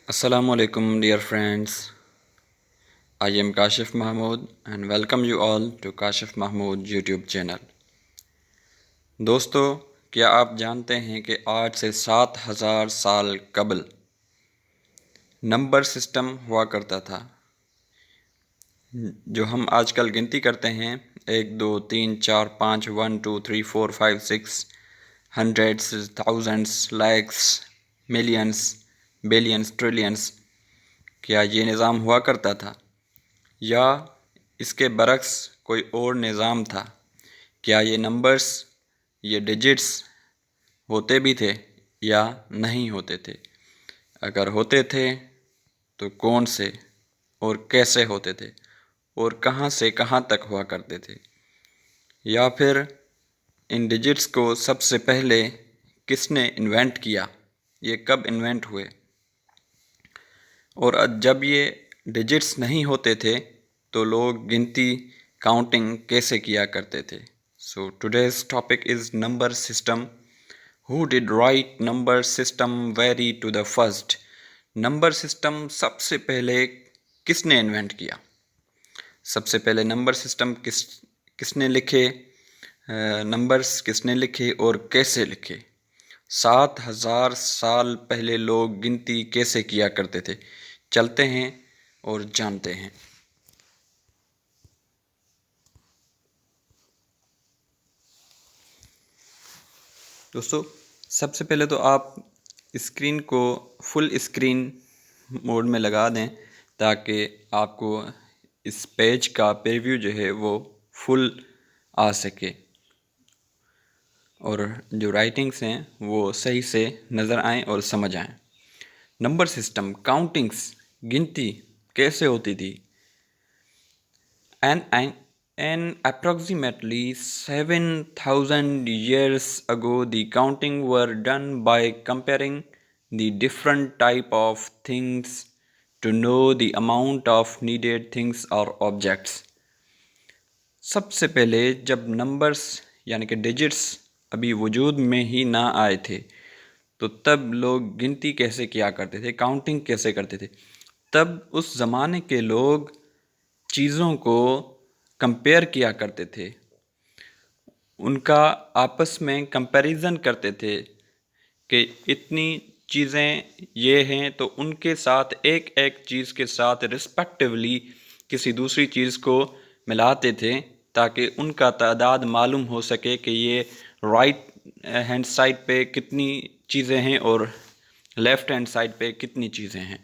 Assalamu alaikum, dear friends. I am Kashif Mahmood and welcome you all to Kashif Mahmood YouTube channel. دوستو، کیا آپ جانتے ہیں کہ آج سے 7,000 سال قبل نمبر سسٹم ہوا کرتا تھا؟ جو ہم آج کل گنتی کرتے ہیں 1 2 3 4 5 1 2 3 4 5 6 hundreds, thousands, lakhs, millions, billions, trillions, کیا یہ نظام ہوا کرتا تھا یا اس کے برعکس کوئی اور نظام تھا؟ کیا یہ نمبرز، یہ ڈیجٹس ہوتے بھی تھے یا نہیں ہوتے تھے؟ اگر ہوتے تھے تو کون سے اور کیسے ہوتے تھے اور کہاں سے کہاں تک ہوا کرتے تھے؟ یا پھر ان ڈیجٹس کو سب سے پہلے کس نے انوینٹ کیا؟ یہ کب انوینٹ ہوئے؟ اور جب یہ ڈیجٹس نہیں ہوتے تھے تو لوگ گنتی، کاؤنٹنگ کیسے کیا کرتے تھے؟ So today's topic is number system. Who did write number system very to the first? Number system سب سے پہلے کس نے انوینٹ کیا؟ سب سے پہلے نمبر سسٹم کس نے لکھے؟ نمبرز کس نے لکھے اور کیسے لکھے؟ 7,000 سال پہلے لوگ گنتی کیسے کیا کرتے تھے؟ چلتے ہیں اور جانتے ہیں. دوستو، سب سے پہلے تو آپ اسکرین کو فل اسکرین موڈ میں لگا دیں تاکہ آپ کو اس پیج کا پریویو جو ہے وہ فل آ سکے اور جو رائٹنگس ہیں وہ صحیح سے نظر آئیں اور سمجھ آئیں. نمبر سسٹم، کاؤنٹنگس، گنتی کیسے ہوتی تھی؟ And approximately 7,000 years ago, the counting were done by comparing the different type of things to know the amount of needed things or objects. سب سے پہلے جب نمبرز یعنی کہ ڈیجٹس ابھی وجود میں ہی نہ آئے تھے تو تب لوگ گنتی کیسے کیا کرتے تھے، کاؤنٹنگ کیسے کرتے تھے؟ تب اس زمانے کے لوگ چیزوں کو کمپیئر کیا کرتے تھے، ان کا آپس میں کمپیریزن کرتے تھے کہ اتنی چیزیں یہ ہیں تو ان کے ساتھ ایک ایک چیز کے ساتھ رسپیکٹیولی کسی دوسری چیز کو ملاتے تھے تاکہ ان کا تعداد معلوم ہو سکے کہ یہ رائٹ ہینڈ سائڈ پہ کتنی چیزیں ہیں اور لیفٹ ہینڈ سائڈ پہ کتنی چیزیں ہیں.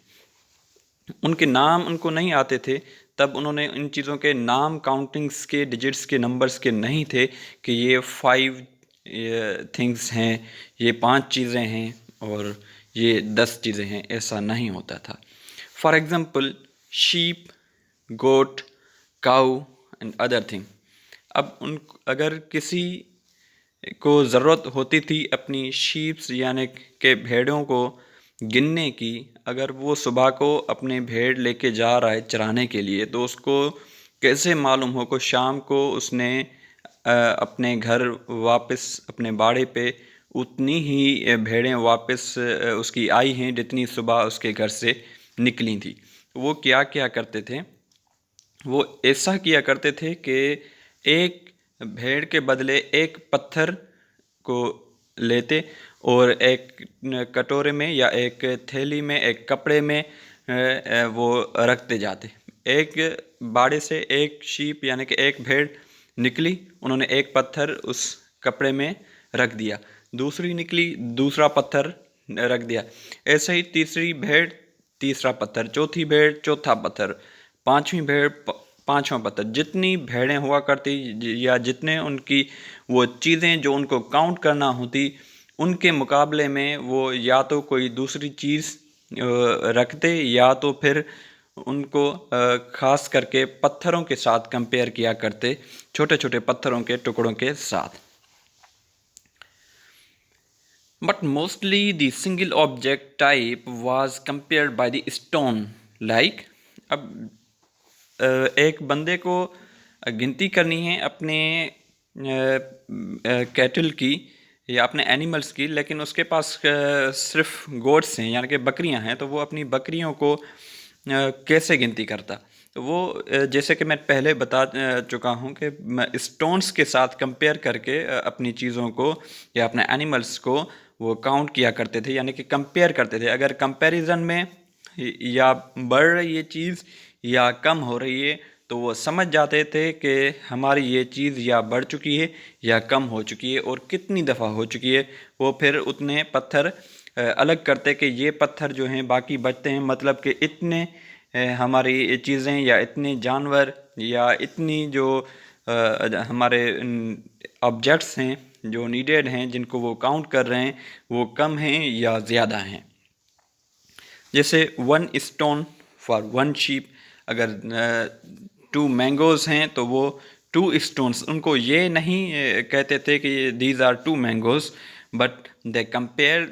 ان کے نام ان کو نہیں آتے تھے، تب انہوں نے ان چیزوں کے نام کاؤنٹنگس کے، ڈیجٹس کے، نمبرز کے نہیں تھے کہ یہ 5 تھنگس ہیں، یہ 5 چیزیں ہیں اور یہ 10 چیزیں ہیں. ایسا نہیں ہوتا تھا. For example shape, got, cow and other thing. اب اگر کسی کو ضرورت ہوتی تھی اپنی شیپس یعنی کہ بھیڑوں کو گننے کی، اگر وہ صبح کو اپنے بھیڑ لے کے جا رہا ہے چرانے کے لیے تو اس کو کیسے معلوم ہو کہ شام کو اس نے اپنے گھر واپس اپنے باڑے پہ اتنی ہی بھیڑیں واپس اس کی آئی ہیں جتنی صبح اس کے گھر سے نکلی تھی؟ وہ کیا کیا کرتے تھے؟ وہ ایسا کیا کرتے تھے کہ ایک بھیڑ کے بدلے ایک پتھر کو لیتے اور ایک کٹورے میں یا ایک تھیلی میں، ایک کپڑے میں وہ رکھتے جاتے. ایک باڑے سے ایک شیپ یعنی کہ ایک بھیڑ نکلی، انہوں نے ایک پتھر اس کپڑے میں رکھ دیا، دوسری نکلی دوسرا پتھر رکھ دیا، ایسے ہی تیسری بھیڑ تیسرا پتھر، چوتھی بھیڑ چوتھا پتھر، پانچویں بھیڑ پانچواں پتھر. جتنی بھیڑیں ہوا کرتی یا جتنے ان کی وہ چیزیں جو ان کو کاؤنٹ کرنا ہوتی، ان کے مقابلے میں وہ یا تو کوئی دوسری چیز رکھتے یا تو پھر ان کو خاص کر کے پتھروں کے ساتھ کمپیئر کیا کرتے، چھوٹے چھوٹے پتھروں کے ٹکڑوں کے ساتھ. But mostly the single object type was compared by the stone. Like, اب ایک بندے کو گنتی کرنی ہے اپنے کیٹل کی یا اپنے اینیملس کی، لیکن اس کے پاس صرف گوٹس ہیں یعنی کہ بکریاں ہیں، تو وہ اپنی بکریوں کو کیسے گنتی کرتا؟ تو وہ جیسے کہ میں پہلے بتا چکا ہوں کہ اسٹونس کے ساتھ کمپیئر کر کے اپنی چیزوں کو یا اپنے اینیملس کو وہ کاؤنٹ کیا کرتے تھے، یعنی کہ کمپیئر کرتے تھے. اگر کمپیریزن میں یا بڑھ رہی ہے چیز یا کم ہو رہی ہے تو وہ سمجھ جاتے تھے کہ ہماری یہ چیز یا بڑھ چکی ہے یا کم ہو چکی ہے اور کتنی دفعہ ہو چکی ہے. وہ پھر اتنے پتھر الگ کرتے کہ یہ پتھر جو ہیں باقی بچتے ہیں، مطلب کہ اتنے ہماری چیزیں یا اتنے جانور یا اتنی جو ہمارے آبجیکٹس ہیں جو نیڈیڈ ہیں جن کو وہ کاؤنٹ کر رہے ہیں وہ کم ہیں یا زیادہ ہیں. جیسے 1 اسٹون فار 1 شیپ، اگر 2 مینگوز ہیں تو وہ 2 اسٹونس، ان کو یہ نہیں کہتے تھے کہ these are 2 mangoes, but they compare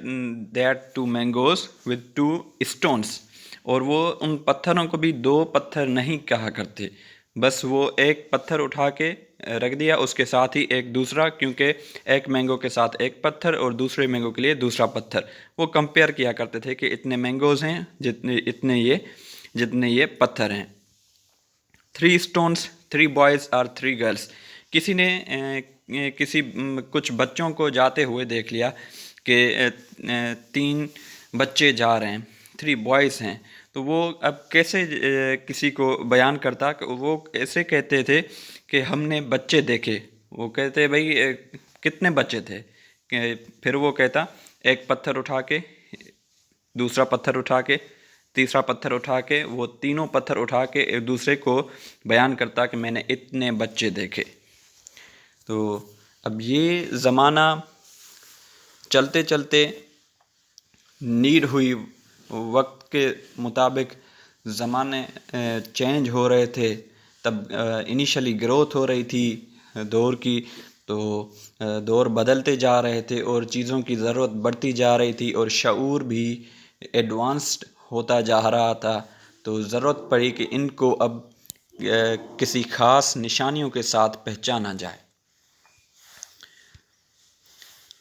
that 2 mangoes with 2 stones. اور وہ ان پتھروں کو بھی 2 پتھر نہیں کہا کرتے، بس وہ ایک پتھر اٹھا کے رکھ دیا، اس کے ساتھ ہی ایک دوسرا، کیونکہ ایک مینگو کے ساتھ ایک پتھر اور دوسرے مینگو کے لیے دوسرا پتھر. وہ کمپیئر کیا کرتے تھے کہ اتنے مینگوز ہیں جتنے یہ پتھر ہیں. 3 اسٹونس 3 بوائز اور 3 گرلس. کسی نے کچھ بچوں کو جاتے ہوئے دیکھ لیا کہ 3 بچے جا رہے ہیں، 3 بوائز ہیں، تو وہ اب کیسے کسی کو بیان کرتا؟ کہ وہ ایسے کہتے تھے کہ ہم نے بچے دیکھے. وہ کہتے بھائی کتنے بچے تھے؟ پھر وہ کہتا ایک پتھر اٹھا کے، دوسرا پتھر اٹھا کے، تیسرا پتھر اٹھا کے، وہ تینوں پتھر اٹھا کے ایک دوسرے کو بیان کرتا کہ میں نے اتنے بچے دیکھے. تو اب یہ زمانہ چلتے چلتے نیڈ ہوئی، وقت کے مطابق زمانے چینج ہو رہے تھے، تب انیشلی گروتھ ہو رہی تھی دور کی، تو دور بدلتے جا رہے تھے اور چیزوں کی ضرورت بڑھتی جا رہی تھی اور شعور بھی ایڈوانسڈ ہوتا جا رہا تھا. تو ضرورت پڑی کہ ان کو اب کسی خاص نشانیوں کے ساتھ پہچانا جائے.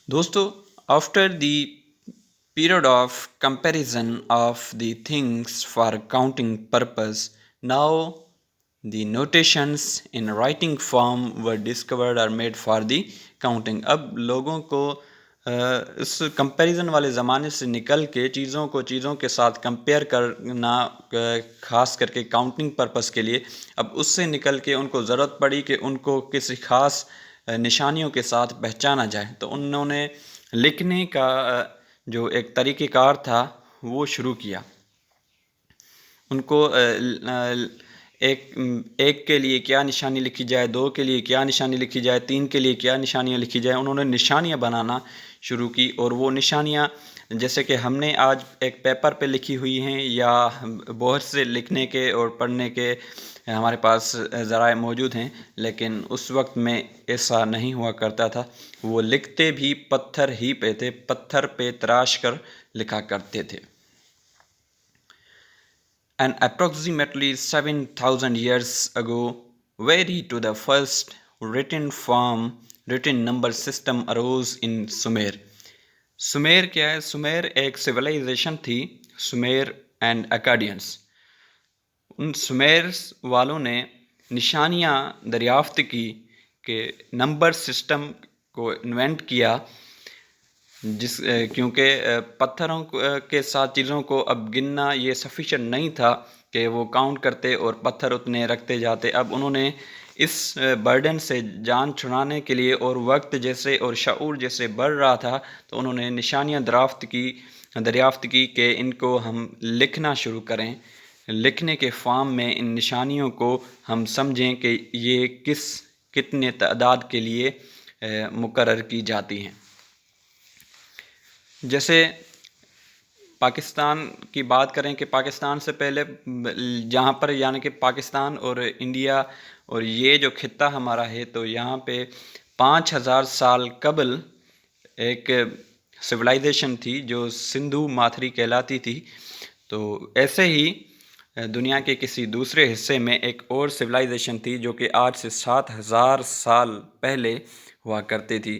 دوستو، after the period of comparison of the things for counting purpose, now the notations in writing form were discovered or made for the counting. اب لوگوں کو اس کمپیریزن والے زمانے سے نکل کے چیزوں کے ساتھ کمپیئر کرنا، خاص کر کے کاؤنٹنگ پرپس کے لیے، اب اس سے نکل کے ان کو ضرورت پڑی کہ ان کو کسی خاص نشانیوں کے ساتھ پہچانا جائے. تو انہوں نے لکھنے کا جو ایک طریقہ کار تھا وہ شروع کیا. ان کو ایک کے لیے کیا نشانی لکھی جائے، 2 کے لیے کیا نشانی لکھی جائے، 3 کے لیے کیا نشانیاں لکھی جائے. انہوں نے نشانیاں بنانا شروع کی، اور وہ نشانیاں جیسے کہ ہم نے آج ایک پیپر پہ لکھی ہوئی ہیں یا بہت سے لکھنے کے اور پڑھنے کے ہمارے پاس ذرائع موجود ہیں، لیکن اس وقت میں ایسا نہیں ہوا کرتا تھا. وہ لکھتے بھی پتھر ہی پہ تھے، پتھر پہ تراش کر لکھا کرتے تھے. And approximately 7,000 years ago, very to the first written number system arose in Sumer. Sameer کیا ہے؟ سمیر ایک سویلائزیشن تھی، سمیر اینڈ اکادینس. ان سمیرس والوں نے نشانیاں دریافت کی کہ نمبر سسٹم کو انوینٹ کیا، کیونکہ پتھروں کے ساتھ چیزوں کو اب گننا یہ سفیشینٹ نہیں تھا کہ وہ کاؤنٹ کرتے اور پتھر اتنے رکھتے جاتے. اب انہوں نے اس برڈن سے جان چھڑانے کے لیے اور وقت جیسے اور شعور جیسے بڑھ رہا تھا، تو انہوں نے نشانیاں دریافت کی کہ ان کو ہم لکھنا شروع کریں. لکھنے کے فارم میں ان نشانیوں کو ہم سمجھیں کہ یہ کتنے تعداد کے لیے مقرر کی جاتی ہیں. جیسے پاکستان کی بات کریں کہ پاکستان سے پہلے جہاں پر یعنی کہ پاکستان اور انڈیا اور یہ جو خطہ ہمارا ہے، تو یہاں پہ 5,000 سال قبل ایک سویلائزیشن تھی جو سندھو ماتھری کہلاتی تھی. تو ایسے ہی دنیا کے کسی دوسرے حصے میں ایک اور سویلائزیشن تھی جو کہ آج سے 7,000 سال پہلے ہوا کرتی تھی.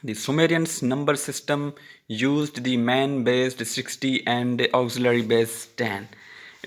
The Sumerians number system used the man-based 60 and auxiliary-based 10।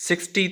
60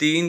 3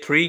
3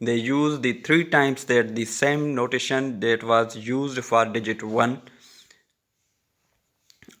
they use the 3 times that the same notation that was used for digit 1,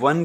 1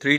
3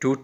2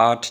8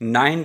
9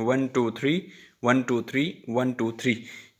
1 2 3 1 2 3 1 2 3,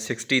60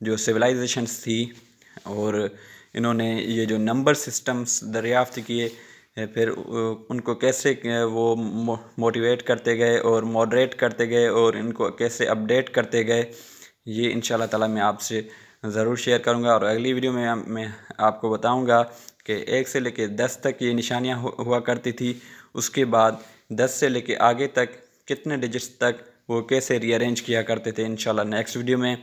جو سویلائزیشنس تھی، اور انہوں نے یہ جو نمبر سسٹمز دریافت کیے، پھر ان کو کیسے وہ موٹیویٹ کرتے گئے اور ماڈریٹ کرتے گئے اور ان کو کیسے اپڈیٹ کرتے گئے، یہ انشاءاللہ تعالیٰ میں آپ سے ضرور شیئر کروں گا. اور اگلی ویڈیو میں آپ کو بتاؤں گا کہ 1 سے لے کے 10 تک یہ نشانیاں ہوا کرتی تھی، اس کے بعد 10 سے لے کے آگے تک کتنے ڈیجٹس تک وہ کیسے ری ارینج کیا کرتے تھے، انشاءاللہ نیکسٹ ویڈیو میں.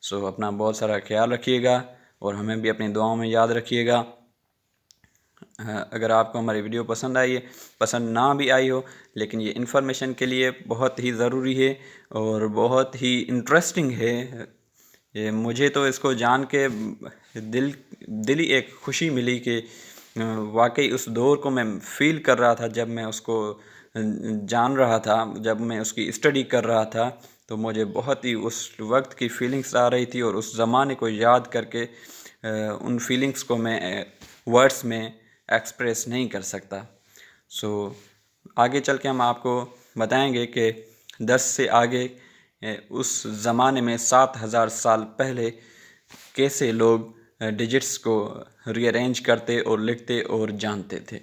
سو اپنا بہت سارا خیال رکھیے گا اور ہمیں بھی اپنی دعاؤں میں یاد رکھیے گا. اگر آپ کو ہماری ویڈیو پسند نہ بھی آئی ہو، لیکن یہ انفارمیشن کے لیے بہت ہی ضروری ہے اور بہت ہی انٹرسٹنگ ہے. یہ مجھے تو اس کو جان کے دلی ایک خوشی ملی کہ واقعی اس دور کو میں فیل کر رہا تھا جب میں اس کو جان رہا تھا، جب میں اس کی اسٹڈی کر رہا تھا، تو مجھے بہت ہی اس وقت کی فیلنگس آ رہی تھی، اور اس زمانے کو یاد کر کے ان فیلنگس کو میں ورڈز میں ایکسپریس نہیں کر سکتا. سو آگے چل کے ہم آپ کو بتائیں گے کہ 10 سے آگے اس زمانے میں 7000 سال پہلے کیسے لوگ ڈیجٹس کو ری ارینج کرتے اور لکھتے اور جانتے تھے.